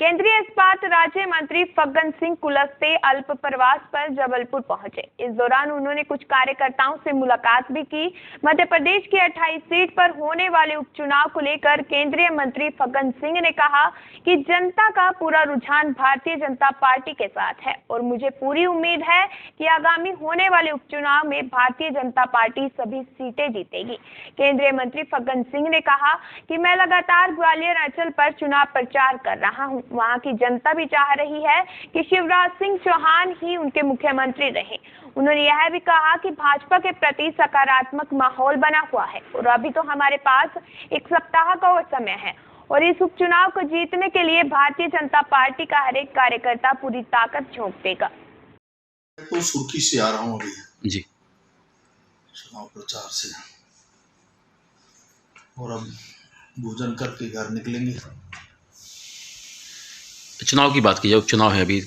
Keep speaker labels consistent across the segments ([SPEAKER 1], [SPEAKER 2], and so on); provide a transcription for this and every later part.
[SPEAKER 1] केंद्रीय इस्पात राज्य मंत्री फग्गन सिंह कुलस्ते अल्प प्रवास पर जबलपुर पहुंचे। इस दौरान उन्होंने कुछ कार्यकर्ताओं से मुलाकात भी की। मध्य प्रदेश की 28 सीट पर होने वाले उपचुनाव को लेकर केंद्रीय मंत्री फग्गन सिंह ने कहा कि जनता का पूरा रुझान भारतीय जनता पार्टी के साथ है और मुझे पूरी उम्मीद है कि आगामी होने वाले उपचुनाव में भारतीय जनता पार्टी सभी सीटें जीतेगी। केंद्रीय मंत्री फग्गन सिंह ने कहा कि मैं लगातार ग्वालियर अंचल पर चुनाव प्रचार कर रहा हूं। वहां की जनता भी चाह रही है कि शिवराज सिंह चौहान ही उनके मुख्यमंत्री रहे। उन्होंने यह भी कहा कि भाजपा के प्रति सकारात्मक माहौल बना हुआ है और अभी तो हमारे पास एक सप्ताह का और समय है और इस उपचुनाव को जीतने के लिए भारतीय जनता पार्टी का हर एक कार्यकर्ता पूरी ताकत झोंक देगा।
[SPEAKER 2] तो सुर्खी से आ रहा हूँ अभी
[SPEAKER 3] जी
[SPEAKER 2] चुनाव प्रचार से, और अब भोजन करके घर निकलेंगे।
[SPEAKER 3] चुनाव की बात की जाए, उपचुनाव है अभी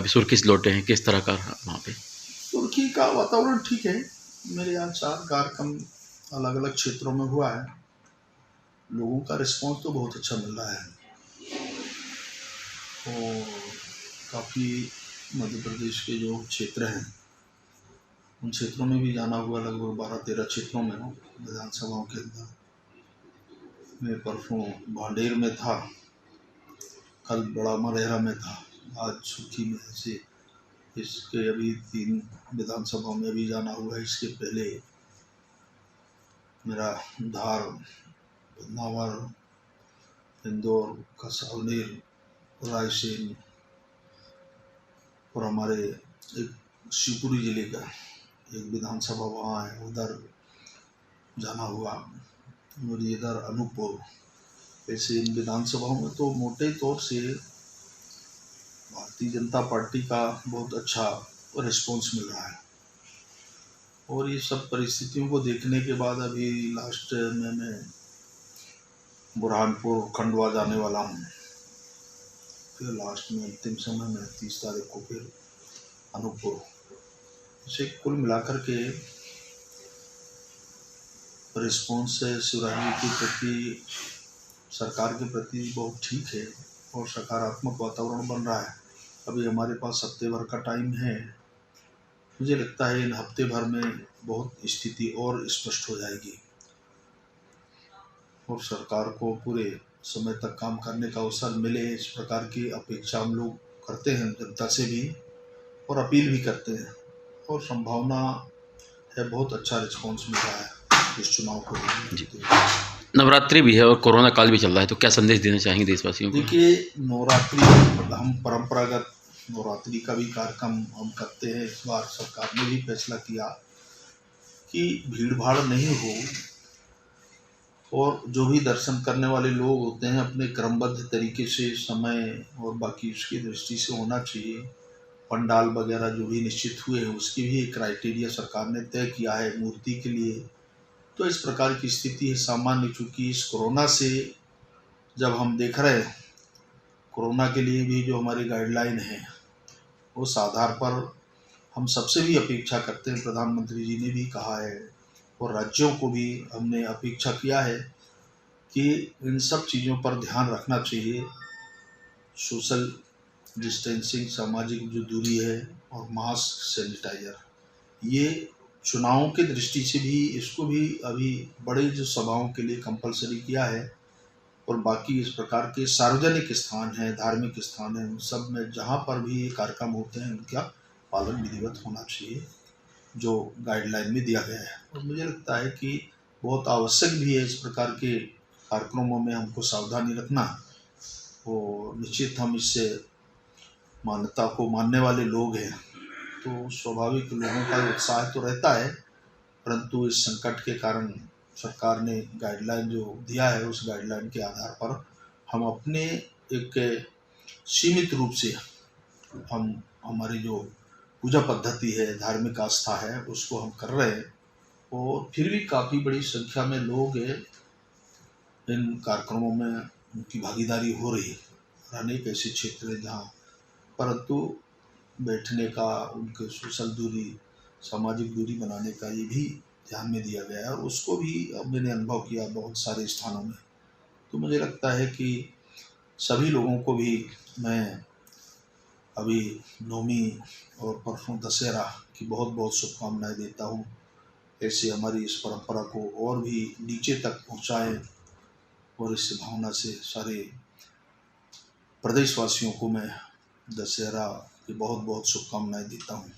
[SPEAKER 3] सुर्खी से लौटे हैं, किस तरह का वहाँ पे?
[SPEAKER 2] सुर्खी का वातावरण ठीक है। मेरे यहाँ 4 कार्यक्रम अलग अलग क्षेत्रों में हुआ है। लोगों का रिस्पॉन्स तो बहुत अच्छा मिल रहा है और काफ़ी मध्य प्रदेश के जो क्षेत्र हैं उन क्षेत्रों में भी जाना हुआ। लगभग 12-13 क्षेत्रों में विधानसभाओं के अंदर। मैं परसों भांडेर में था, कल बड़ा मरेहरा में था, आज सुर्खी में से इसके अभी 3 विधानसभाओं में भी जाना हुआ है। इसके पहले मेरा धार, बदनावर, इंदौर, कसौलीर, रायसेन और हमारे एक शिवपुरी जिले का एक विधानसभा वहाँ है, उधर जाना हुआ। और इधर अनूपपुर। ऐसे इन विधानसभाओं में तो मोटे तौर से भारतीय जनता पार्टी का बहुत अच्छा रिस्पॉन्स मिल रहा है। और ये सब परिस्थितियों को देखने के बाद अभी लास्ट में मैं बुरहानपुर, खंडवा जाने वाला हूँ। फिर लास्ट में अंतिम समय में 30 तारीख को फिर अनूपपुर। इसे कुल मिलाकर के रिस्पॉन्स शिवराज जी के प्रति, सरकार के प्रति बहुत ठीक है और सकारात्मक वातावरण बन रहा है। अभी हमारे पास हफ्ते भर का टाइम है। मुझे लगता है इन हफ्ते भर में बहुत स्थिति और स्पष्ट हो जाएगी और सरकार को पूरे समय तक काम करने का अवसर मिले, इस प्रकार की अपेक्षा हम लोग करते हैं जनता से भी और अपील भी करते हैं। और संभावना है बहुत अच्छा रिस्पॉन्स मिल रहा है इस चुनाव को।
[SPEAKER 3] नवरात्रि भी है और कोरोना काल भी चल रहा है, तो क्या संदेश देना चाहेंगे देशवासियों को?
[SPEAKER 2] देखिए, नवरात्रि हम परंपरागत नवरात्रि का भी कार्यक्रम हम करते हैं। इस बार सरकार ने भी फैसला किया कि भीड़ भाड़ नहीं हो और जो भी दर्शन करने वाले लोग होते हैं अपने क्रमबद्ध तरीके से समय और बाकी उसकी दृष्टि से होना चाहिए। पंडाल वगैरह जो भी निश्चित हुए हैं उसकी भी एक क्राइटेरिया सरकार ने तय किया है मूर्ति के लिए। तो इस प्रकार की स्थिति है सामान्य। चूँकि इस कोरोना से जब हम देख रहे हैं, कोरोना के लिए भी जो हमारी गाइडलाइन है उस आधार पर हम सबसे भी अपेक्षा करते हैं। प्रधानमंत्री जी ने भी कहा है और राज्यों को भी हमने अपेक्षा किया है कि इन सब चीज़ों पर ध्यान रखना चाहिए। सोशल डिस्टेंसिंग, सामाजिक जो दूरी है, और मास्क, सैनिटाइजर, ये चुनावों की दृष्टि से भी इसको भी अभी बड़े जो सभाओं के लिए कंपलसरी किया है। और बाकी इस प्रकार के सार्वजनिक स्थान हैं, धार्मिक स्थान हैं, उन सब में जहाँ पर भी ये कार्यक्रम होते हैं उनका पालन विधिवत होना चाहिए जो गाइडलाइन में दिया गया है। और मुझे लगता है कि बहुत आवश्यक भी है इस प्रकार के कार्यक्रमों में हमको सावधानी रखना। और निश्चित हम इससे मान्यता को मानने वाले लोग हैं तो स्वाभाविक लोगों का उत्साह तो रहता है, परंतु इस संकट के कारण सरकार ने गाइडलाइन जो दिया है उस गाइडलाइन के आधार पर हम अपने एक सीमित रूप से हम हमारी जो पूजा पद्धति है, धार्मिक आस्था है, उसको हम कर रहे हैं। और फिर भी काफ़ी बड़ी संख्या में लोग इन कार्यक्रमों में उनकी भागीदारी हो रही है। अनेक ऐसे क्षेत्र हैं जहाँ परंतु बैठने का, उनके सोशल दूरी, सामाजिक दूरी बनाने का ये भी ध्यान में दिया गया है और उसको भी अब मैंने अनुभव किया बहुत सारे स्थानों में। तो मुझे लगता है कि सभी लोगों को भी मैं अभी नवमी और परसों दशहरा की बहुत बहुत शुभकामनाएं देता हूँ। ऐसे हमारी इस परंपरा को और भी नीचे तक पहुँचाएं और इस भावना से सारे प्रदेशवासियों को मैं दशहरा की बहुत बहुत शुभकामनाएं देता हूँ।